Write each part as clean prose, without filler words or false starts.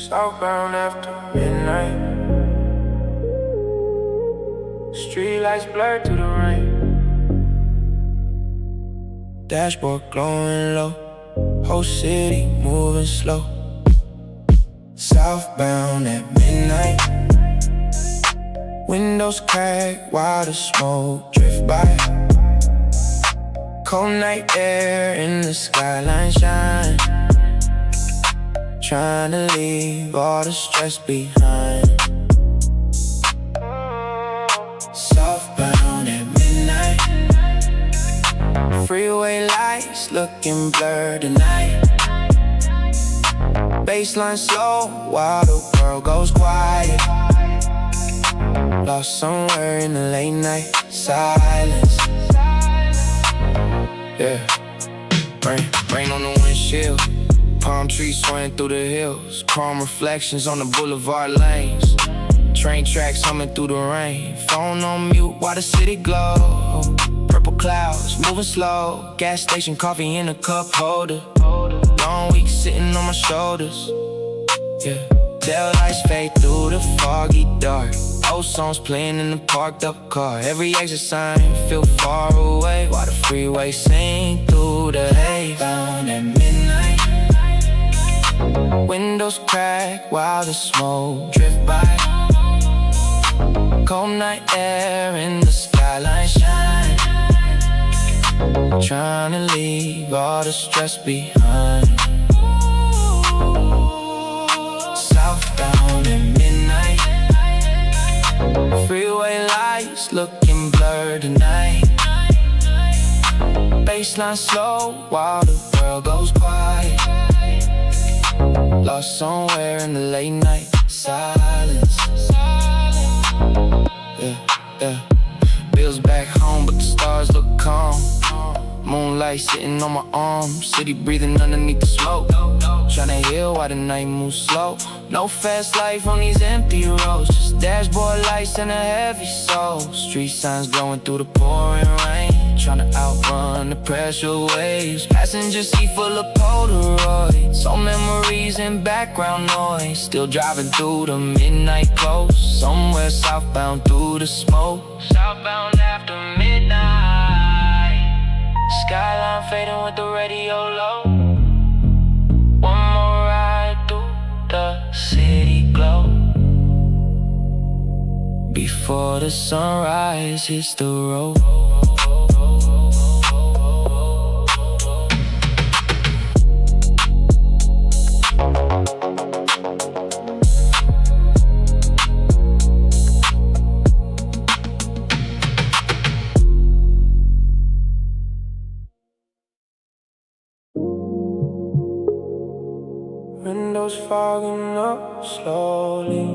Southbound after midnight. Streetlights blurred through the rain. Dashboard glowing low, whole city moving slow. Southbound at midnight. Windows crack while the smoke drift by. Cold night air in the skyline shine. Trying to leave all the stress behind. Southbound at midnight. Freeway lights looking blurred tonight. Baseline slow while the world goes quiet. Lost somewhere in the late night silence. Yeah, rain on the windshield. Palm trees swaying through the hills. Chrome reflections on the boulevard lanes. Train tracks humming through the rain. Phone on mute while the city glow. Purple clouds moving slow. Gas station coffee in a cup holder. Long week sitting on my shoulders. Yeah, tail lights fade through the foggy dark. Old songs playing in the parked up car. Every exit sign feel far away while the freeway sing through the haze. Southbound at midnight. Windows crack while the smoke drift by. Cold night air in the skyline shine. Trying to leave all the stress behind. Southbound at midnight. Freeway lights looking blurred tonight. Baseline slow while the world goes quiet. Lost somewhere in the late night silence. Yeah. Bills back home, but the stars look calm. Moonlight sitting on my arm. City breathing underneath the smoke. Tryna heal while the night moves slow. No fast life on these empty roads. Just dashboard lights and a heavy soul. Street signs glowing through the pouring rain. Tryna outrun the pressure waves. Passenger seat full of Polaroids. So memories and background noise. Still driving through the midnight close. Somewhere southbound through the smoke. Southbound after midnight. Skyline fading with the radio low. One more ride through the city glow. Before the sunrise hits the road. Windows fogging up slowly.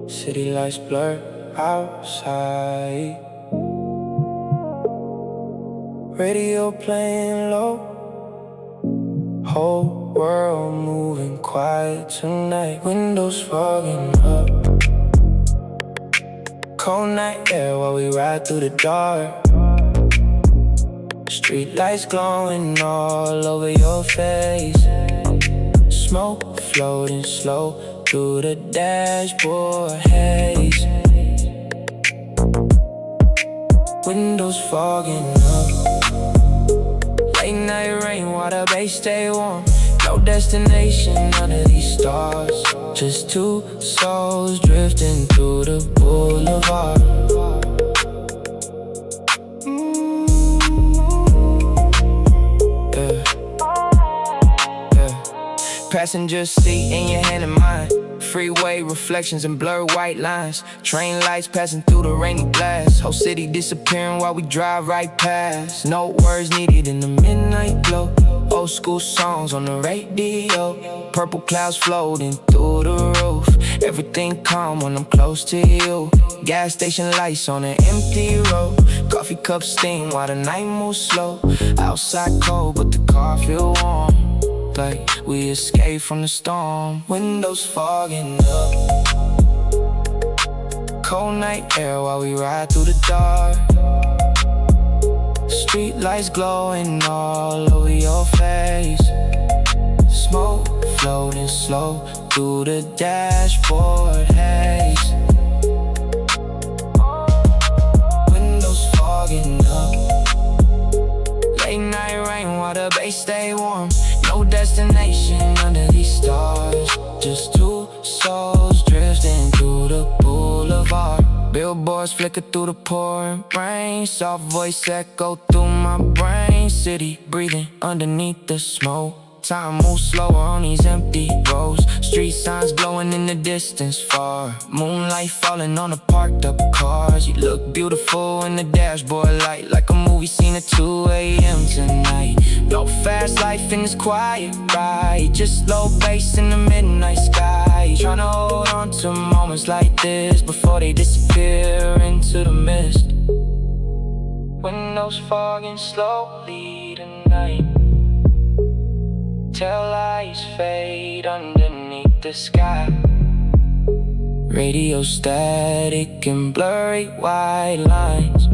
City lights blur outside. Radio playing low. Whole world moving quiet tonight. Windows fogging up. Cold night air while we ride through the dark. Street lights glowing all over your face. Smoke floating slow through the dashboard haze. Windows fogging up. Late night rain while the base stay warm. No destination under these stars. Just two souls drifting through the boulevard. Passenger seat in your hand and mine. Freeway reflections and blurred white lines. Train lights passing through the rainy blast. Whole city disappearing while we drive right past. No words needed in the midnight glow. Old school songs on the radio. Purple clouds floating through the roof. Everything calm when I'm close to you. Gas station lights on an empty road. Coffee cup steam while the night moves slow. Outside cold but the car feel warm. Like we escaped from the storm. Windows fogging up. Cold night air while we ride through the dark. Street lights glowing all over your face. Smoke floating slow through the dashboard haze. Windows fogging up. Late night rain while the base stay warm. No destination under these stars. Just two souls drifting through the boulevard. Billboards flicker through the pouring rain. Soft voice echo through my brain. City breathing underneath the smoke. Time moves slower on these empty roads. Street signs glowing in the distance far. Moonlight falling on the parked up cars. You look beautiful in the dashboard light, like a movie scene at 2 a.m. tonight. No fast life in this quiet ride, just low bass in the midnight sky. Tryna hold on to moments like this before they disappear into the mist. Windows fogging slowly tonight. Tail lights fade underneath the sky. Radio static and blurry white lines,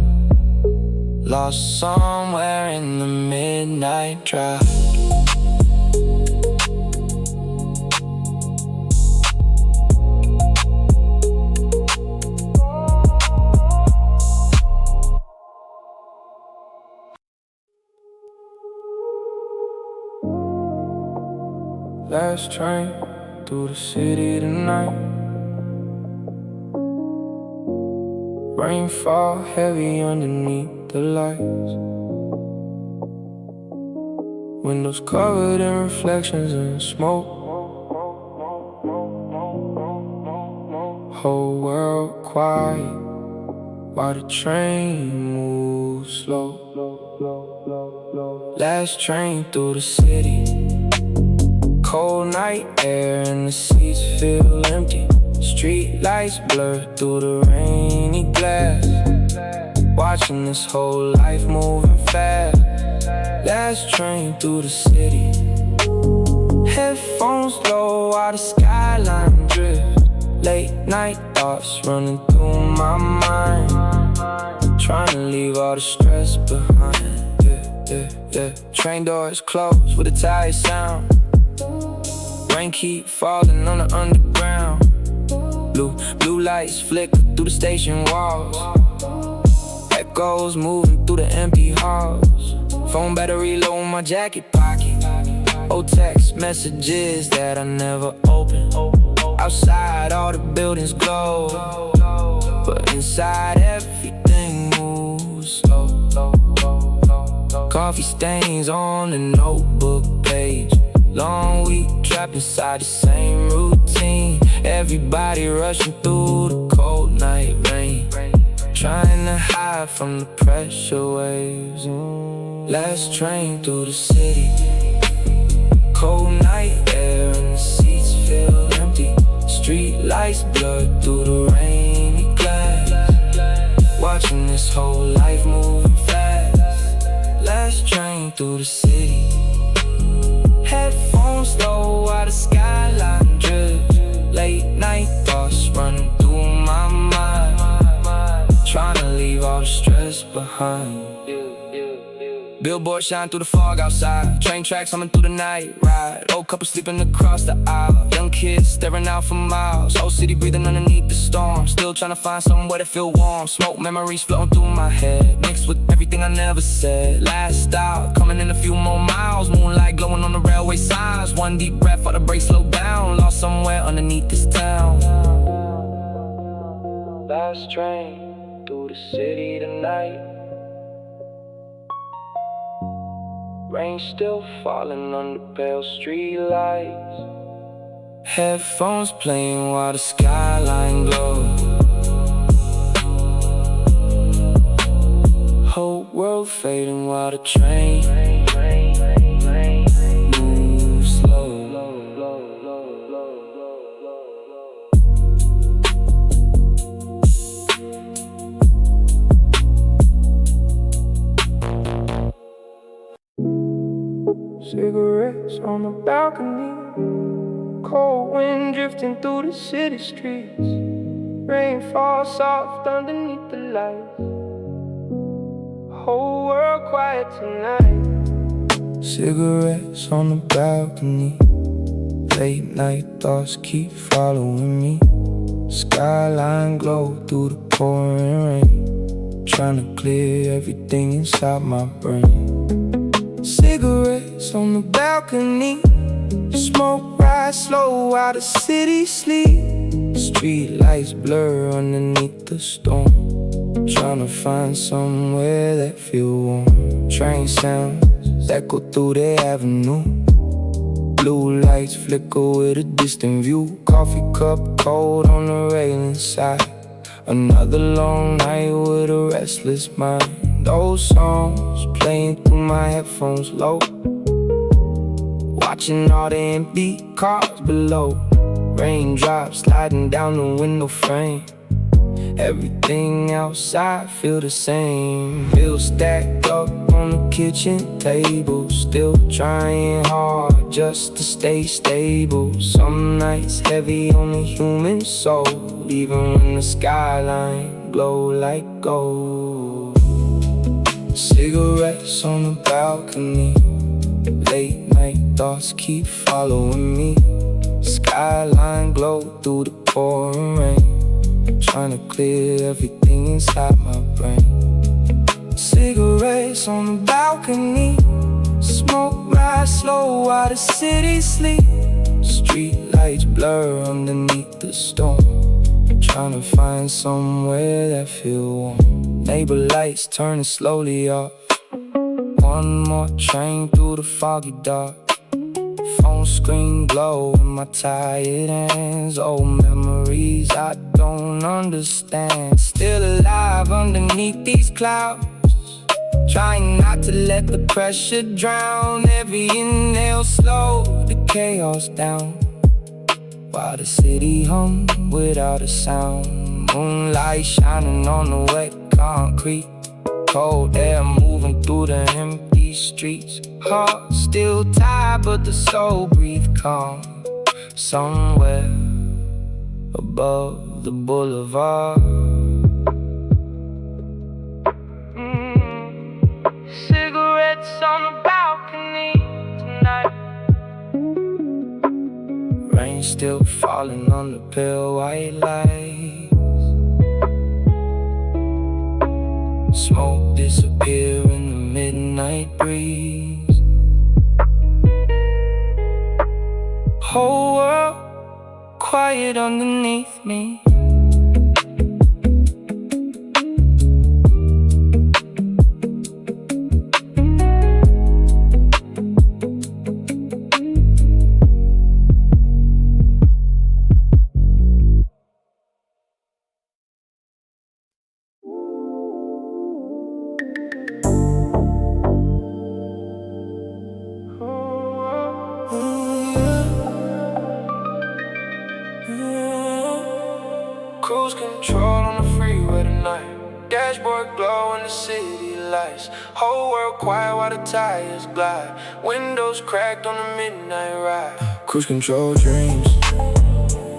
lost somewhere in the midnight drive. Last train through the city tonight. Rainfall heavy underneath the lights. Windows covered in reflections and smoke. Whole world quiet while the train moves slow. Last train through the city. Cold night air and the seats feel empty. Street lights blur through the rainy glass. Watching this whole life moving fast. Last train through the city. Headphones low while the skyline drifts. Late night thoughts running through my mind. Trying to leave all the stress behind. Train doors closed with a tired sound. Rain keep falling on the underground. Blue lights flicker through the station walls. Echoes moving through the empty halls. Phone battery low in my jacket pocket. Old text messages that I never open. Outside all the buildings glow, but inside everything moves slow. Coffee stains on the notebook page. Long week trapped inside the same routine. Everybody rushing through the cold night rain, trying to hide from the pressure waves. Last train through the city. Cold night air and the seats feel empty. Street lights blurred through the rainy glass. Watching this whole life moving fast. Last train through the city. Headphones low while the skyline drifts. Late night thoughts running through my mind. Trying to leave all the stress behind. Billboards shine through the fog outside. Train tracks humming through the night ride. Old couple sleeping across the aisle. Young kids staring out for miles. Whole city breathing underneath the storm. Still trying to find somewhere to feel warm. Smoke memories floating through my head, mixed with everything I never said. Last stop, coming in a few more miles. Moonlight glowing on the railway signs. One deep breath while the brakes slow down. Lost somewhere underneath this town. Last train through the city tonight. Rain still falling on the pale street lights. Headphones playing while the skyline glows. Whole world fading while the train moves slow. Cigarettes on the balcony. Cold wind drifting through the city streets. Rain falls soft underneath the lights. Whole world quiet tonight. Cigarettes on the balcony. Late night thoughts keep following me. Skyline glow through the pouring rain, trying to clear everything inside my brain. Cigarettes on the balcony, smoke rise slow while the city sleep. Street lights blur underneath the storm, trying to find somewhere that feel warm. Train sounds echo through the avenue, blue lights flicker with a distant view. Coffee cup cold on the railing side, another long night with a restless mind. Those songs playing through my headphones low, watching all the empty cars below. Raindrops sliding down the window frame, everything outside feel the same. Bills stacked up on the kitchen table, still trying hard just to stay stable. Some nights heavy on the human soul, even when the skyline glow like gold. Cigarettes on the balcony, late night thoughts keep following me. Skyline glow through the pouring rain, trying to clear everything inside my brain. Cigarettes on the balcony, smoke rise slow while the city sleep. Street lights blur underneath the storm, trying to find somewhere that feel warm. Neighbor lights turning slowly off, one more train through the foggy dark. Phone screen glow in my tired hands, old memories I don't understand. Still alive underneath these clouds, trying not to let the pressure drown. Every inhale slow the chaos down, while the city hum without a sound. Moonlight shining on the wet concrete, cold air moving through the empty streets. Heart still tired but the soul breathe calm, somewhere above the boulevard. Cigarettes on the balcony tonight, rain still falling on the pale white lights. Smoke disappear in the midnight breeze. Whole world quiet underneath me. Cruise control on the freeway tonight, dashboard glow in the city lights. Whole world quiet while the tires glide, windows cracked on the midnight ride. Cruise control dreams,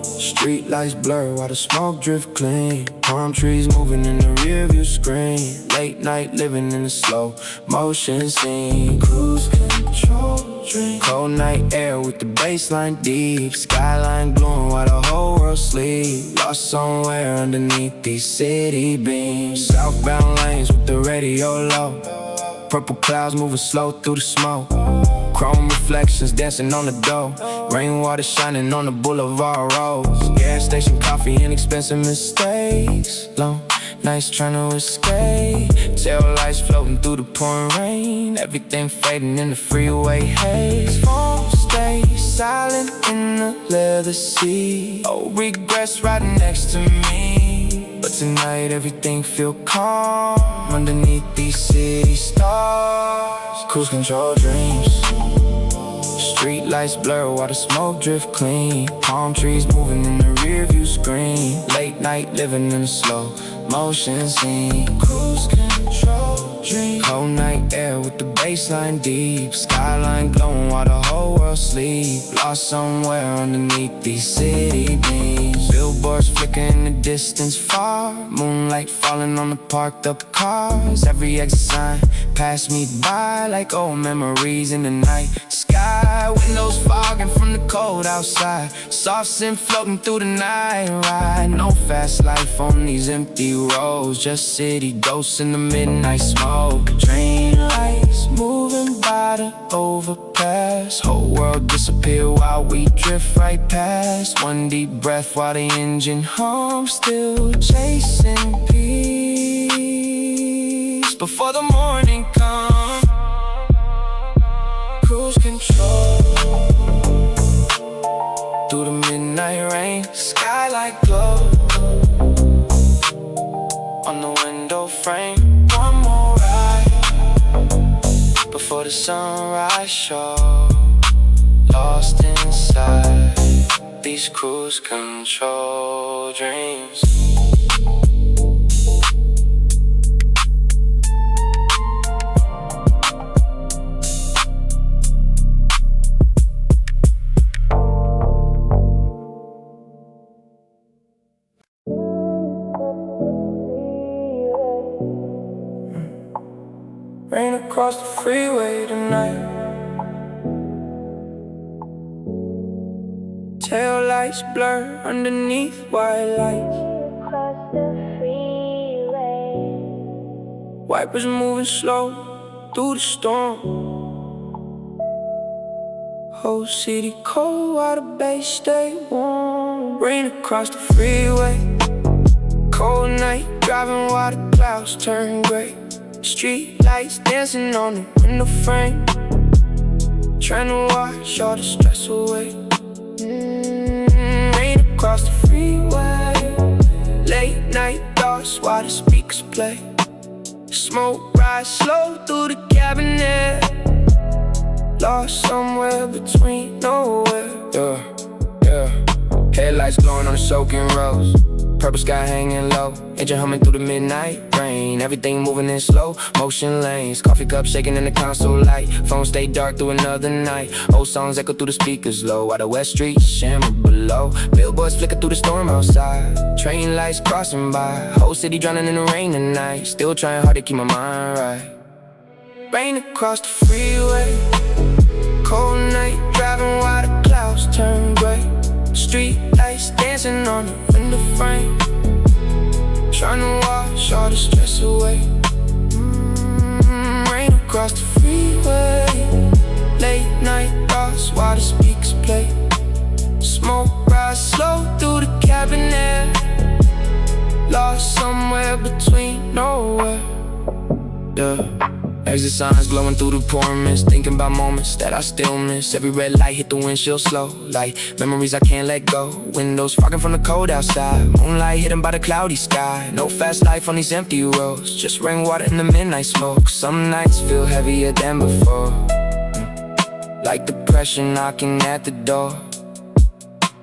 street lights blur while the smoke drift clean. Palm trees moving in the rearview screen, late night living in the slow motion scene. Cruise control dream, cold night air with the baseline deep. Skyline glowing while the whole world sleep, lost somewhere underneath these city beams. Southbound lanes with the radio low, purple clouds moving slow through the smoke. Chrome reflections dancing on the door, rainwater shining on the boulevard roads. Gas station coffee and expensive mistakes, long nights trying to escape. Tail lights floating through the pouring rain, everything fading in the freeway haze. Phone stay silent in the leather seat, oh regrets right next to me. But tonight everything feel calm underneath these city stars. Cruise control dreams, street lights blur while the smoke drift clean. Palm trees moving in the rearview screen, late night living in a slow motion scene. Cruise control dream, cold night air with the baseline deep. Skyline glowing while the whole world sleep, lost somewhere underneath these city beams. Billboards flicker in the distance far, moonlight falling on the parked up cars. Every exit sign pass me by like old memories in the night sky. Windows fogging from the the cold outside, soft scent floating through the night ride. No fast life on these empty roads, just city ghosts in the midnight smoke. Train lights moving by the overpass, whole world disappear while we drift right past. One deep breath while the engine hums, still chasing peace before the morning comes. Cruise control through the midnight rain, skyline glow on the window frame. One more ride before the sunrise show. Lost inside these cruise control dreams. Rain across the freeway tonight, tail lights blur underneath white lights. Across the freeway, Wipers moving slow through the storm. Whole city cold while the base stay warm. Rain across the freeway, cold night, driving while the clouds turn gray. Street lights dancing on the window frame, trying to wash all the stress away. Rain across the freeway, late night thoughts while the speakers play. Smoke rise slow through the cabinet, lost somewhere between nowhere. Yeah. Headlights glowing on the soaking roads, purple sky hanging low, engine humming through the midnight rain. Everything moving in slow motion lanes, coffee cup shaking in the console light. Phone stay dark through another night, old songs echo through the speakers low, while the west streets shimmer below. Billboards flicker through the storm outside, train lights crossing by, whole city drowning in the rain tonight. Still trying hard to keep my mind right. Rain across the freeway, cold night, driving while the clouds turn gray. Street lights dancing on the window frame, trying to wash all the stress away. Rain across the freeway, late night thoughts while the speakers play. Smoke rise slow through the cabinet, lost somewhere between nowhere. Exit signs glowing through the pouring mist, thinking about moments that I still miss. Every red light hit the windshield slow, like memories I can't let go. Windows fogging from the cold outside, moonlight hidden by the cloudy sky. No fast life on these empty roads, just rainwater in the midnight smoke. Some nights feel heavier than before, like depression knocking at the door.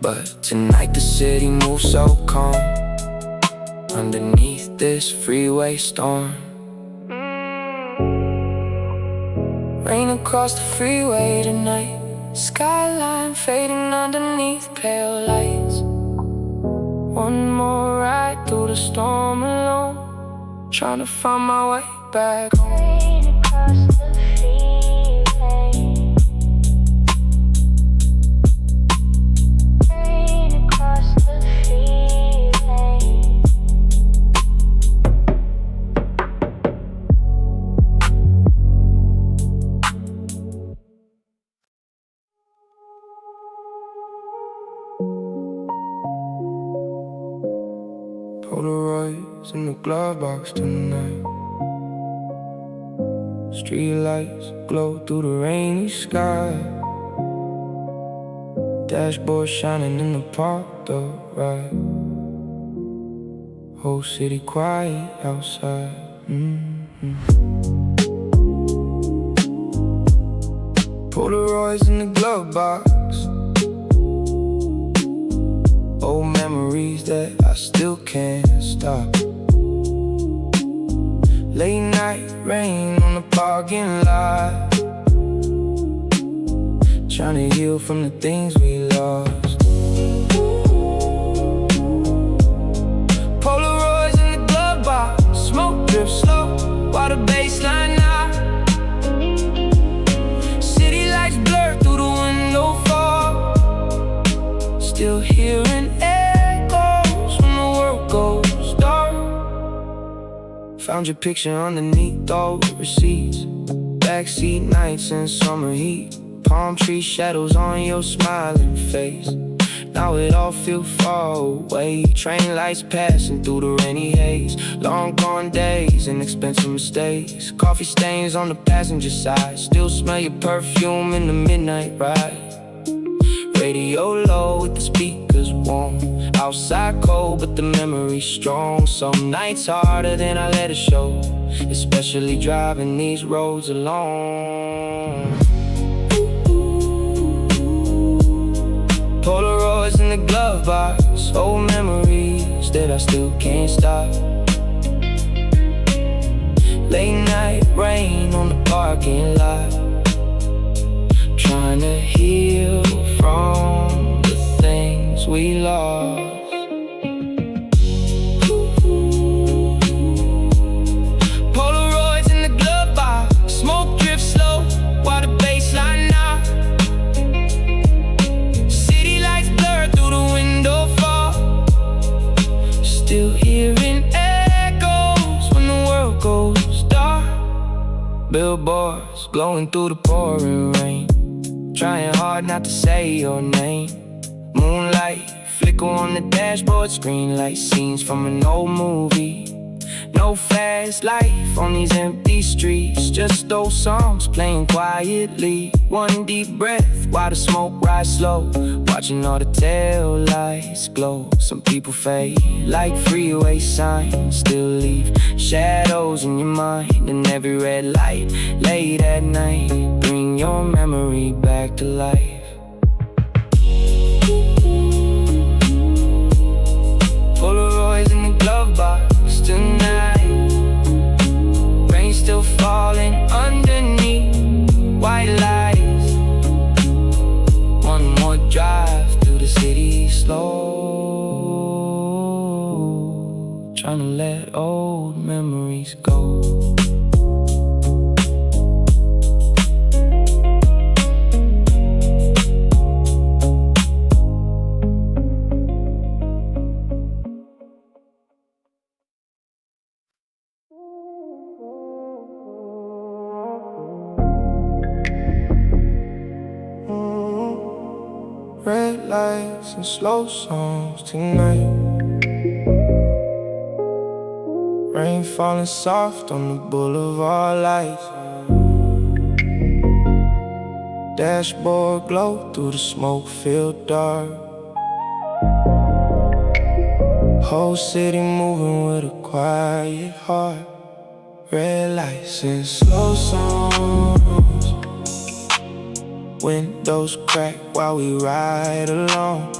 But tonight the city moves so calm, underneath this freeway storm. Rain across the freeway tonight, skyline fading underneath pale lights. One more ride through the storm alone, trying to find my way back home. rain across the freeway, rain across the freeway. Polaroids in the glovebox tonight, street lights glow through the rainy sky. Dashboard shining in the park, the right. Whole city quiet outside. Polaroids in the glovebox, old memories that I still can't stop. Late night rain on the parking lot, trying to heal from the things we lost. Polaroids in the glove box, smoke drifts slow while the baseline knock. City lights blur through the window fog, Still hearing echoes when the world goes dark. Found your picture underneath all the receipts. Backseat nights in summer heat. Palm tree shadows on your smiling face. Now it all feels far away. Train lights passing through the rainy haze. Long gone days and expensive mistakes. Coffee stains on the passenger side. Still smell your perfume in the midnight ride. Radio low with the speakers warm. Outside cold but the memory's strong. Some nights harder than I let it show, especially driving these roads alone. Polaroids in the glove box. Old memories that I still can't stop. Late night rain on the parking lot. Trying to heal from the things we lost. Polaroids in the glove box. Smoke drifts slow while the baseline knocks. City lights blur through the window fog. Still hearing echoes when the world goes dark. Billboards glowing through the pouring rain. Trying hard not to say your name. Moonlight flicker on the dashboard screen like scenes from an old movie. No fast life on these empty streets. Just those songs playing quietly. One deep breath while the smoke rises slow. Watching all the tail lights glow. Some people fade like freeway signs. Still leave shadows in your mind. And every red light late at night bring your memory back to life. Polaroids in the glove box tonight. Rain still falling underneath white lights. One more drive through the city slow. Trying to let old memories go. Red lights and slow songs tonight. Rain falling soft on the boulevard lights. Dashboard glow through the smoke-filled dark. Whole city moving with a quiet heart. Red lights and slow songs. Windows crack while we ride along.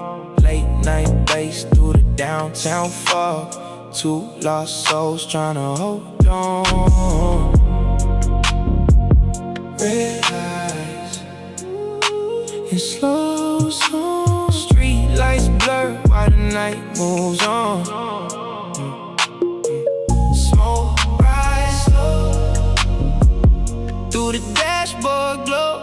Late night bass through the downtown fog. Two lost souls trying to hold on. Red lights and slow songs. Street lights blur while the night moves on. Smoke rise slow through the dashboard glow.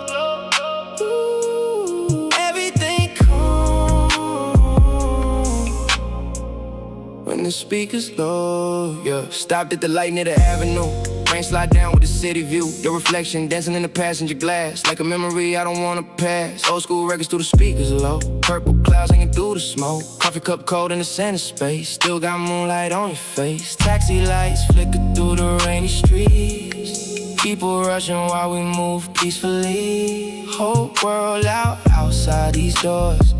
The speakers low, yeah. Stopped at the light near the avenue. Rain slide down with the city view. Your reflection dancing in the passenger glass. Like a memory I don't wanna pass. Old school records through the speakers low. Purple clouds hanging through the smoke. Coffee cup cold in the center space. Still got moonlight on your face. Taxi lights flicker through the rainy streets. People rushing while we move peacefully. Whole world outside these doors.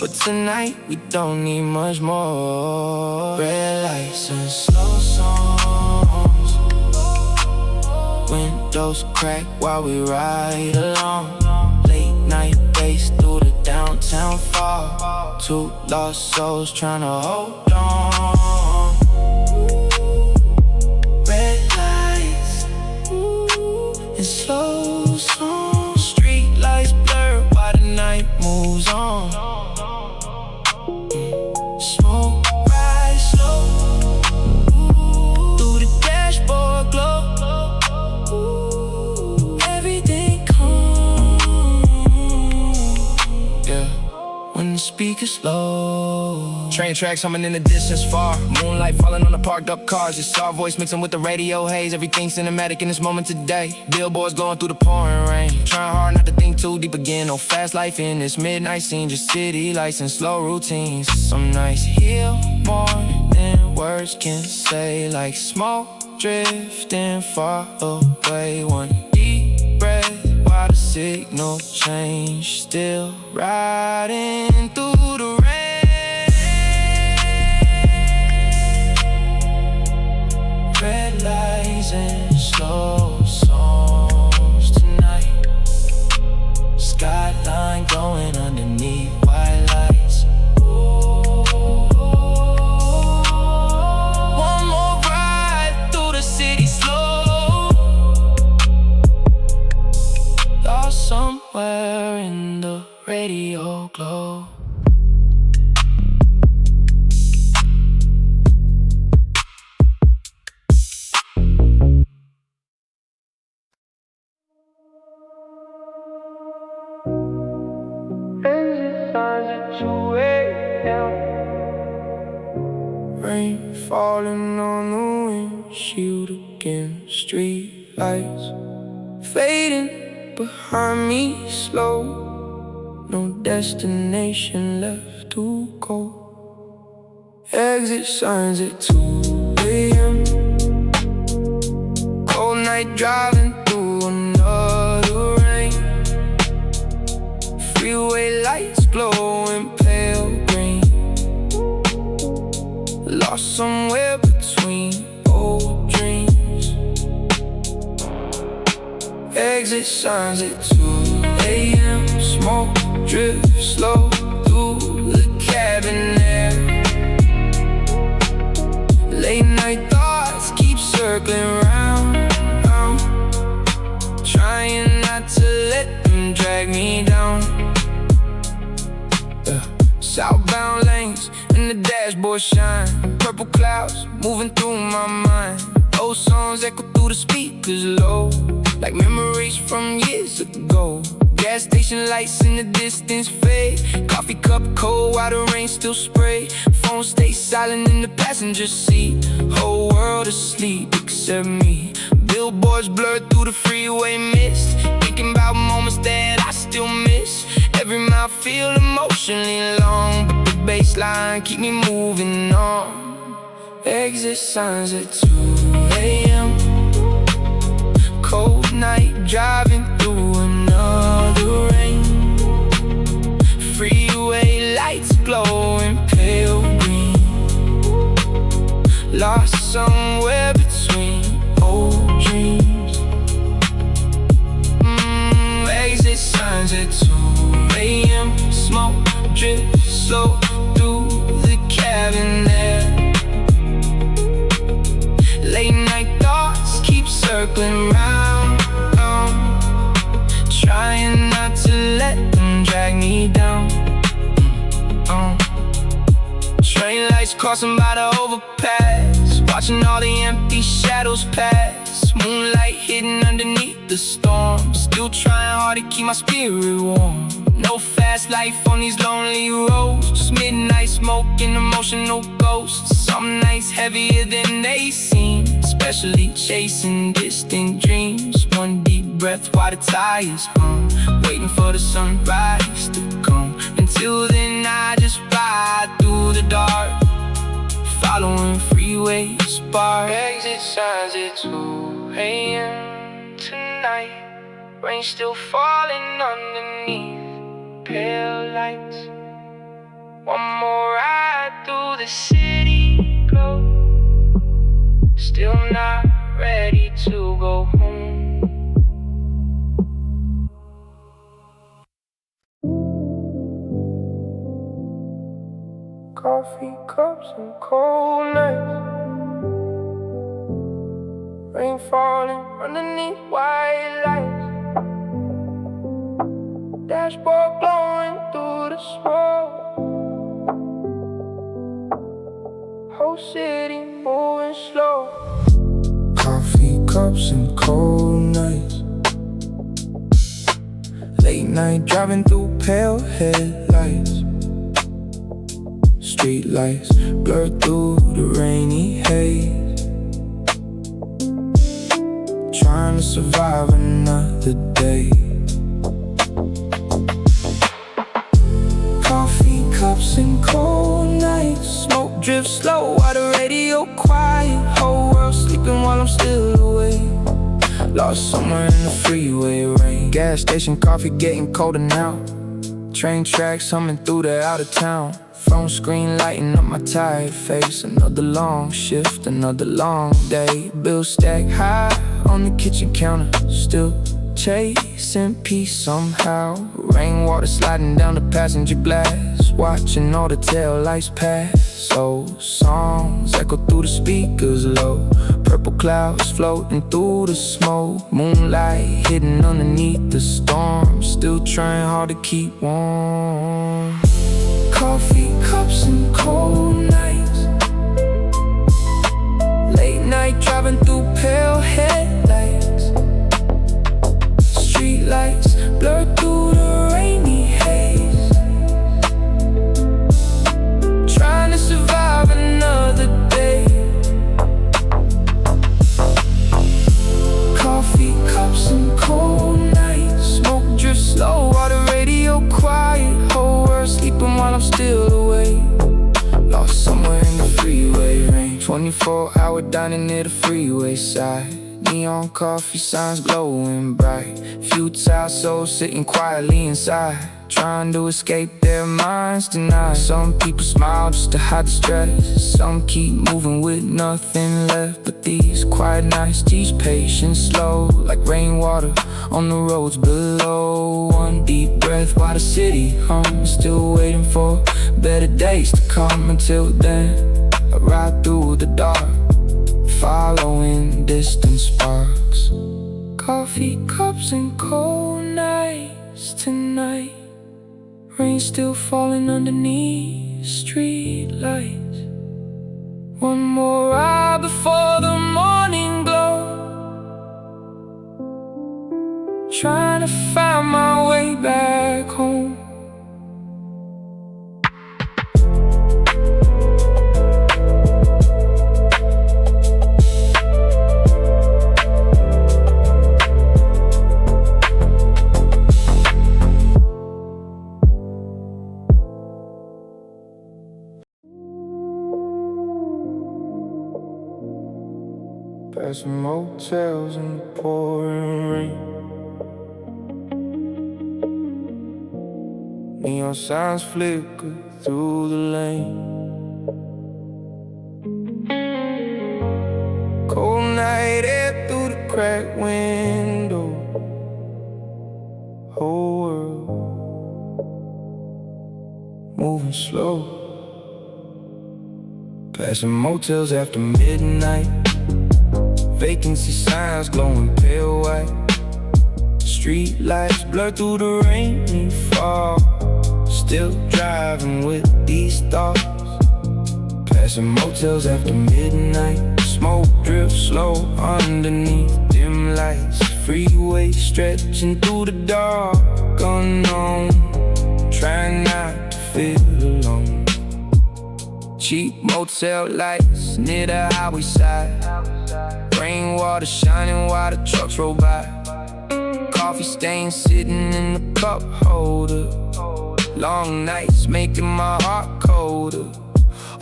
But tonight we don't need much more. Red lights and slow songs. Windows crack while we ride along. Late night bass through the downtown fog. Two lost souls trying to hold on. Red lights and slow songs. Street lights blur while the night moves on. Smoke rise slow through the dashboard glow. Everything calm, yeah. When the the speakers low. Train tracks humming in the distance far. Moonlight falling on the parked up cars. It's our voice mixing with the radio haze. Everything cinematic in this moment today. Billboards glowing through the pouring rain. Trying hard not to think too deep again. No fast life in this midnight scene. Just city lights and slow routines. Some nights heal more than words can say. Like smoke drifting far away. One deep breath while the signal change. Still riding through the rain. Red lights and slow songs tonight. Skyline glowing underneath white lights. One more ride through the city slow. Lost somewhere in the radio glow. Rain falling on the windshield again. Street lights fading behind me slow. No destination left to go. Exit signs at 2 a.m. Cold night driving through another rain. Freeway lights glowing pale green. Lost somewhere between old dreams. Exit signs at 2 a.m. Smoke drifts slow through the cabin air. Late night thoughts keep circling round, trying not to let them drag me down. Southbound lanes and the dashboard shine. Purple clouds moving through my mind. Old songs echo through the speakers low, like memories from years ago. Gas station lights in the distance fade. Coffee cup cold while the rain still spray. Phone stays silent in the passenger seat. Whole world asleep except me. Billboards blurred through the freeway mist. Thinking about moments that I still miss. Every mile feel emotionally long, but the baseline keep me moving on. Exit signs at 2 a.m. Cold night driving through another rain. Freeway lights glowing pale green. Lost somewhere between old dreams. Exit signs at 2 a.m. Smoke drifts slow through the cabin air. Late night thoughts keep circling round, trying not to let them drag me down. Train lights crossing by the overpass, watching all the empty shadows pass. Moonlight hidden underneath the storm. Still trying hard to keep my spirit warm. No fast life on these lonely roads. Just midnight smoke and emotional ghosts. Some nights heavier than they seem, especially chasing distant dreams. One deep breath while the tires hum, waiting for the sunrise to come. Until then I just ride through the dark, following freeway spark. Exit signs at 2 a.m. tonight. Rain still falling underneath pale lights. One more ride through the city glow. Still not ready to go home. Coffee cups and cold nights. Rain falling underneath white lights. Dashboard blowing through the smoke. Whole city moving slow. Coffee cups and cold nights. Late night driving through pale headlights. Street lights blur through the rainy haze, trying to survive another day. Coffee cups and cold nights, smoke drifts slow while the radio quiet. Whole world sleeping while I'm still awake, lost somewhere in the freeway rain. Gas station coffee getting colder now, train tracks humming through the out of town. Phone screen lighting up my tired face. Another long shift, another long day. Bills stacked high on the kitchen counter, still chasing peace somehow. Rainwater sliding down the passenger glass, watching all the tail lights pass. Old songs echo through the speakers low, purple clouds floating through the smoke. Moonlight hidden underneath the storm, still trying hard to keep warm. Coffee cups and cold nights, late night driving through pale headlights. Street lights blur through the rainy haze, trying to survive another day. Coffee cups and cold nights, smoke drifts slow while the radio quiet. Whole world sleeping while I'm still awake, lost somewhere in the freeway rain. 24-hour dining near the freeway side, neon coffee signs glowing bright. Futile souls sitting quietly inside, trying to escape their minds tonight. Some people smile just to hide the stress, some keep moving with nothing left. But these quiet nights teach patience slow, like rainwater on the roads below. One deep breath while the city hums, still waiting for better days to come. Until then, I ride through the dark, following distant sparks. Coffee cups and cold nights tonight, rain still falling underneath street lights. One more ride before the morning glow, trying to find my way back home. Past some motels in the pouring rain, neon signs flicker through the lane. Cold night air through the cracked window, whole world moving slow. Passing motels after midnight, vacancy signs glowing pale white. Street lights blur through the rainy fog, still driving with these thoughts. Passing motels after midnight, smoke drifts slow underneath dim lights. Freeway stretching through the dark unknown, trying not to feel alone. Cheap motel lights near the highway side, rainwater shining while the trucks roll by. Coffee stains sitting in the cup holder, long nights making my heart colder.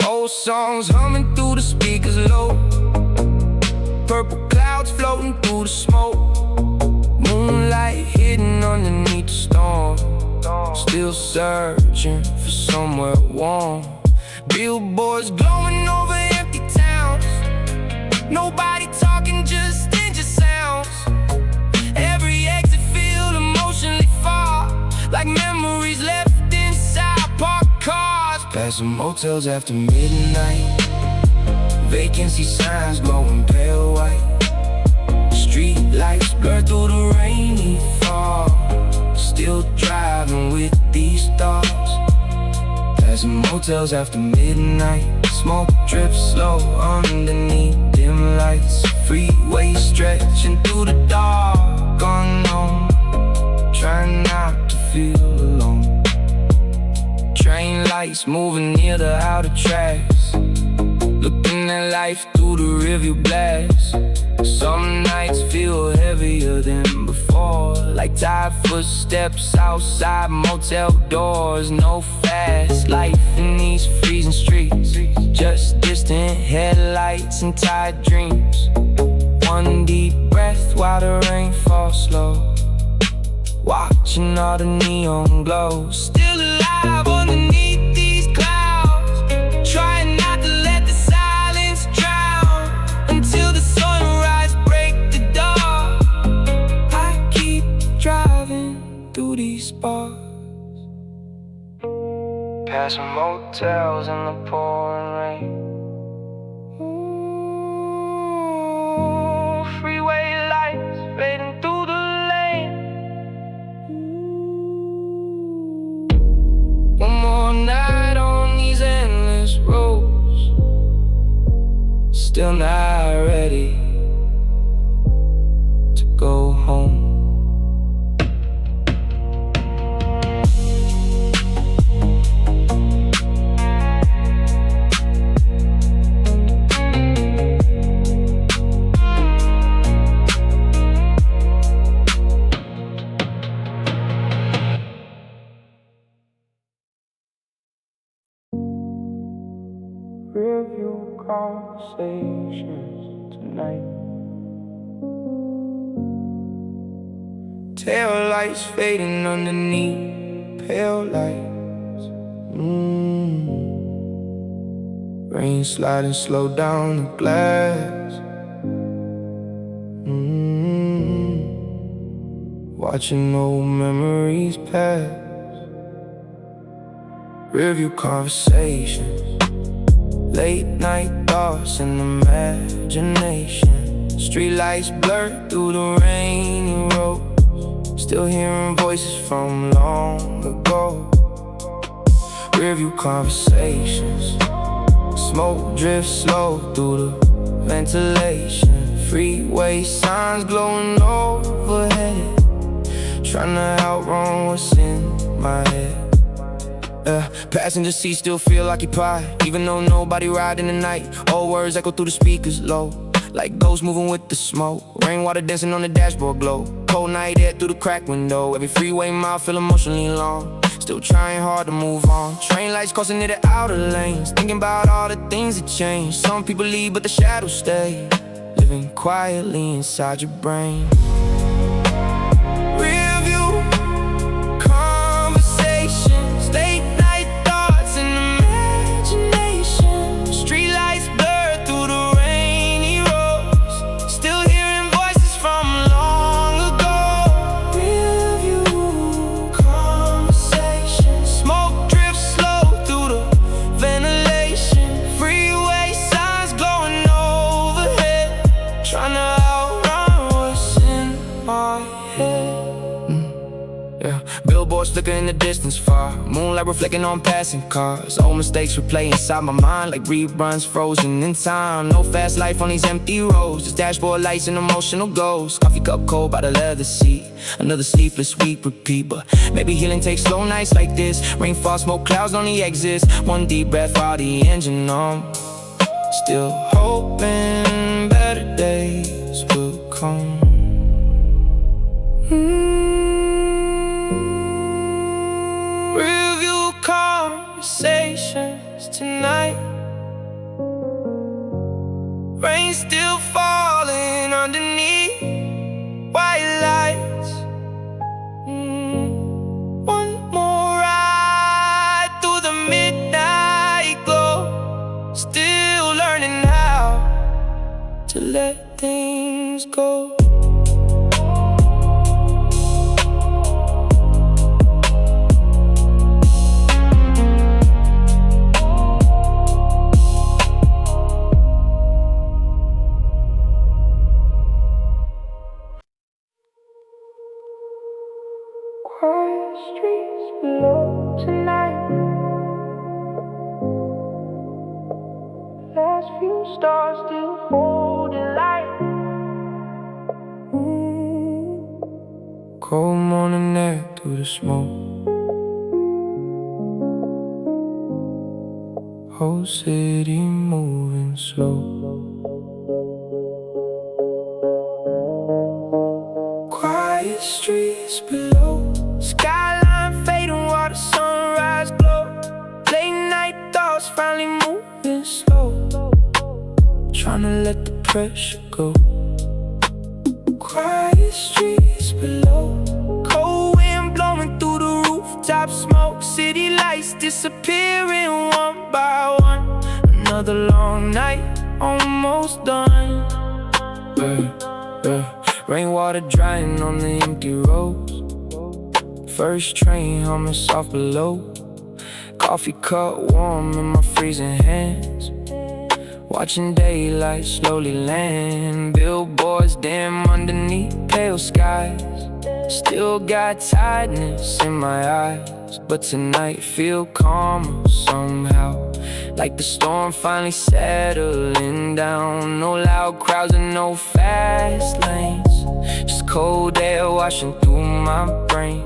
Old songs humming through the speakers low, purple clouds floating through the smoke. Moonlight hidden underneath the storm, still searching for somewhere warm. Billboards glowing over empty towns, nobody talking, just engine sounds. Every exit feel emotionally far, like memories left inside parked cars. Passing motels after midnight, vacancy signs glowing pale white. Street lights blur through the rainy fog, still driving with these thoughts. Passing motels after midnight, smoke drips slow underneath dim lights. Freeway stretching through the dark unknown, trying not to feel alone. Train lights lights moving near the outer tracks, looking at life through the rearview glass. Some nights feel heavier than before, like tired footsteps outside motel doors. No fast life in these freezing streets, just distant headlights and tired dreams. One deep breath while the rain falls slow, watching all the neon glow. Still alive underneath these clouds, trying not to let the silence drown. Until the sunrise break the dark, I keep driving through these bars, passing motels in the pouring rain. Freeway lights fading through the lane. One more night on these endless roads, still not ready to go home. Rearview conversations tonight. Tail lights fading underneath pale lights. Rain sliding slow down the glass. Watching old memories pass. Rearview conversations, late night thoughts and imagination. Streetlights blur through the rainy road, still hearing voices from long ago. Rearview conversations, smoke drifts slow through the ventilation. Freeway signs glowing overhead, trying to outrun what's in my head. Passenger seats still feel occupied, even though nobody riding tonight. Old words echo through the speakers low, like ghosts moving with the smoke. Rainwater dancing on the dashboard glow. Cold night air through the cracked window. Every freeway mile feel emotionally long, still trying hard to move on. Train lights crossing near the outer lanes, thinking about all the things that change. Some people leave but the shadows stay, living quietly inside your brain. Rearview conversations, late night thoughts and imagination. Streetlights blur through the rainy roads, still hearing voices from long ago. Rearview conversations, smoke drifts slow through the ventilation. Freeway signs glowing overhead, trying to outrun what's in my head. Billboards flicker in the distance far, moonlight reflecting on passing cars. Old mistakes replay inside my mind like reruns frozen in time. No fast life on these empty roads, just dashboard lights and emotional ghosts. Coffee cup cold by the leather seat, another sleepless week repeat. But maybe healing takes slow nights like this. Rainfall, smoke clouds on the exits. One deep breath while the engine on, still hoping better days will come. Rearview conversations tonight. Rain still falling underneath white lights. One more ride through the midnight glow, still learning how to let things go. Quiet streets below tonight. Last few stars still holding light. Cold morning air through the smoke. Whole city moving slow. Quiet streets below. Skyline fading while the sunrise glow. Late night thoughts finally moving slow. Tryna let the pressure go. Quiet streets below. Cold wind blowing through the rooftop smoke. City lights disappearing one by one. Another long night, almost done. Rainwater drying on the empty roads. First train humming soft below. Coffee cup warm in my freezing hands. Watching daylight slowly land. Billboards dim underneath pale skies. Still got tiredness in my eyes, but tonight feel calmer somehow. Like the storm finally settling down. No loud crowds and no fast lanes. Just cold air washing through my brain.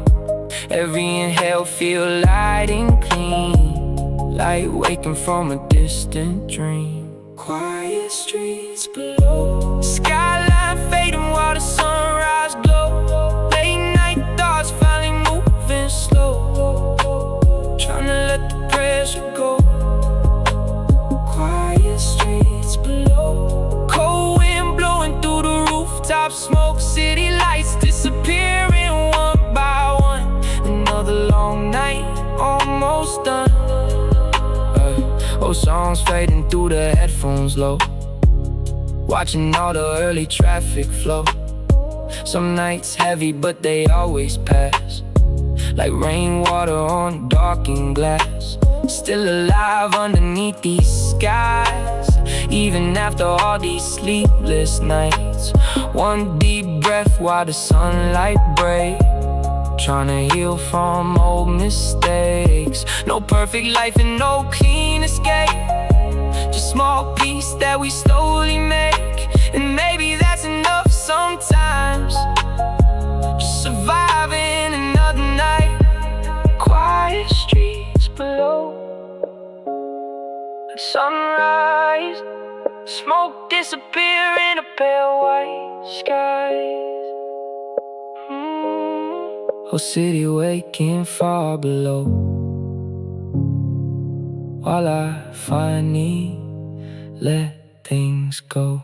Every inhale feel light and clean. Like waking from a distant dream. Quiet streets below. Skyline fading while the sunrise glow. Late night thoughts finally moving slow. Tryna let the pressure go. Quiet streets below. Cold wind blowing through the rooftop smoke. City lights disappearing one by one. Another long night, almost done. Old songs fading through the headphones low. Watching all the early traffic flow. Some nights heavy but they always pass. Like rainwater on darkened glass. Still alive underneath these skies. Even after all these sleepless nights. One deep breath while the sunlight breaks. Tryna heal from old mistakes. No perfect life and no clean escape. Just small peace that we slowly make. And maybe that's enough sometimes. Just surviving another night. Quiet streets below. At sunrise, smoke disappear in a pale white skies. Whole city waking far below. While I finally let things go.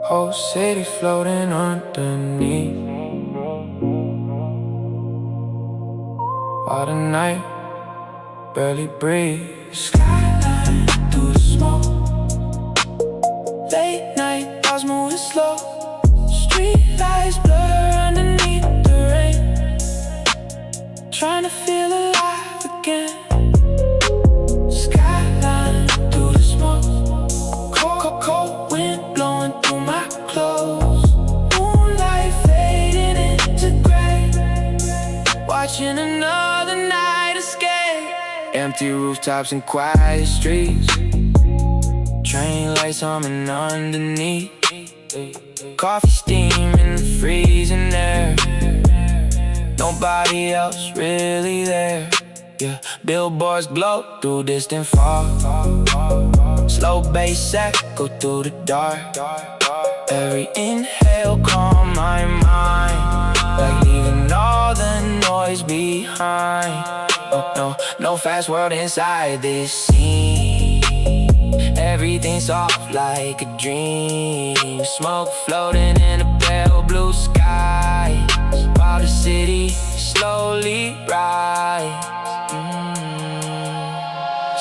Whole city floating underneath. While the night barely breathes. Skyline through the smoke. Late night thoughts moving slow. Street lights blur underneath the rain. Trying to feel alive again. Skyline through the smoke. Cold wind blowing through my clothes. Moonlight fading into gray. Watching another night escape. Empty rooftops and quiet streets. Train lights humming underneath. Coffee steam in the freezing air. Nobody else really there. Yeah, billboards glow through distant fog. Slow bass echo through the dark. Every inhale calm my mind. Like leaving all the noise behind. Oh, no fast world inside this scene. Everything's soft like a dream. Smoke floating in a pale blue sky. While the city slowly rises.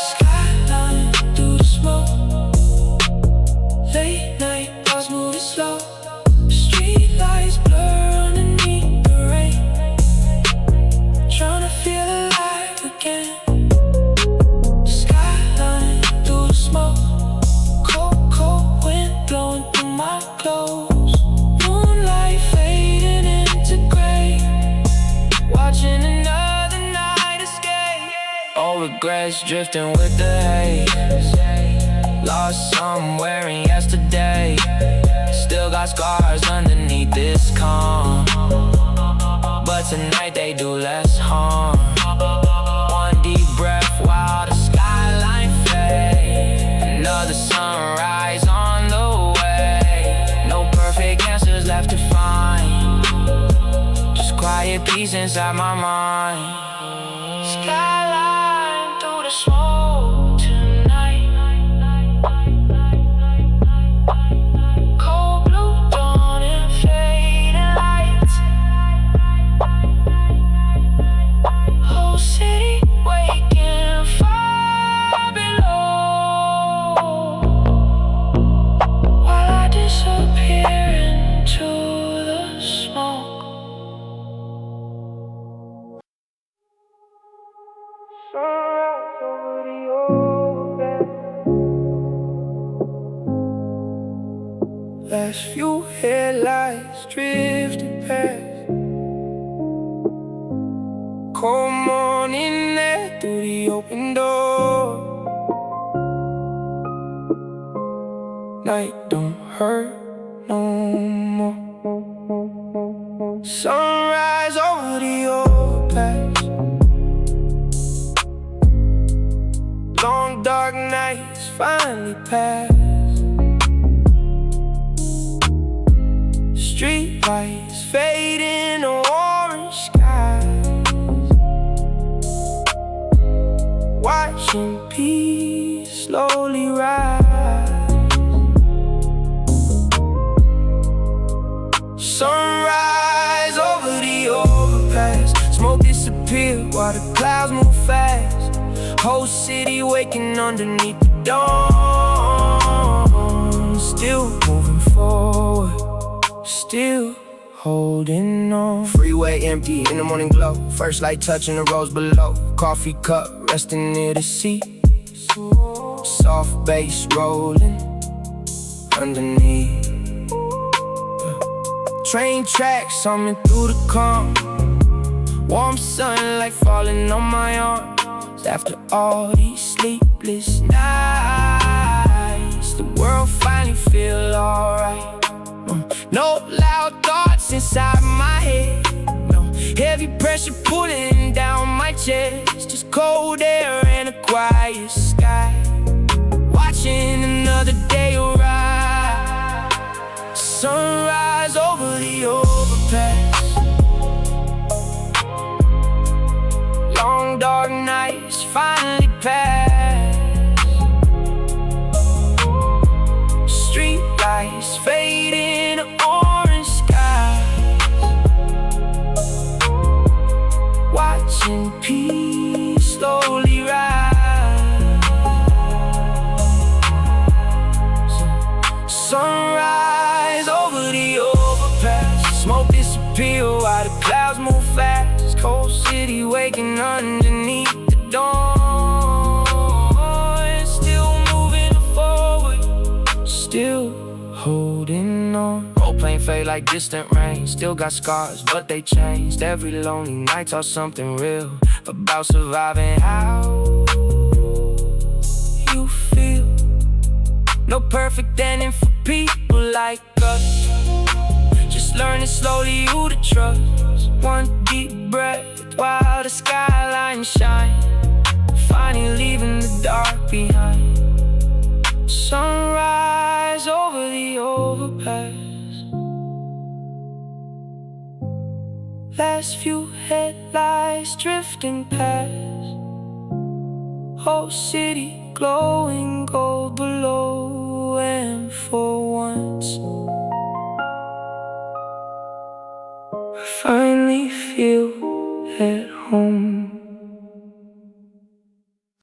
Skyline through the smoke. Late night thoughts moving slow. Street lights blur underneath the rain. Tryna feel alive again. regrets drifting with the haze. Lost somewhere in yesterday. Still got scars underneath this calm, but tonight they do less harm. One deep breath while the skyline fades. Another sunrise on the way. No perfect answers left to find, just quiet peace inside my mind. Skyline through the smoke tonight. Cold blue dawn and fading lights. Whole city waking far below, while I disappear into the smoke. Sunrise over the overpass. Last few headlights drifted past. Cold morning air through the open door. Night don't hurt no more. Sunrise over the overpass. Long dark nights finally pass. Street lights fade in orange skies. Watching peace slowly rise. Sunrise over the overpass. Smoke disappear while the clouds move fast. Whole city waking underneath the dawn. Still moving forward, still holding on. Freeway empty in the morning glow. First light touching the roads below. Coffee cup resting near the seat. Soft bass rolling underneath. Train tracks humming through the calm. Warm sunlight falling on my arm. After all these sleepless nights, the world finally feel alright. No loud thoughts inside my head. No heavy pressure pulling down my chest. Just cold air and a quiet sky. Watching another day arrive. Sunrise over the overpass. Long dark nights finally pass. Street lights fade in orange skies. Watching peace slowly rise. Sunrise over the overpass. Smoke disappear while the clouds move fast. Cold city waking underneath the dawn. Still moving forward, still holding on. Role playing fade like distant rain. Still got scars, but they changed. Every lonely night taught something real about surviving how you feel. No perfect ending for people like us. Just learning slowly who to trust. One deep breath while the skyline shines. Finally leaving the dark behind. Sunrise over the overpass. Last few headlights drifting past. Whole city glowing gold.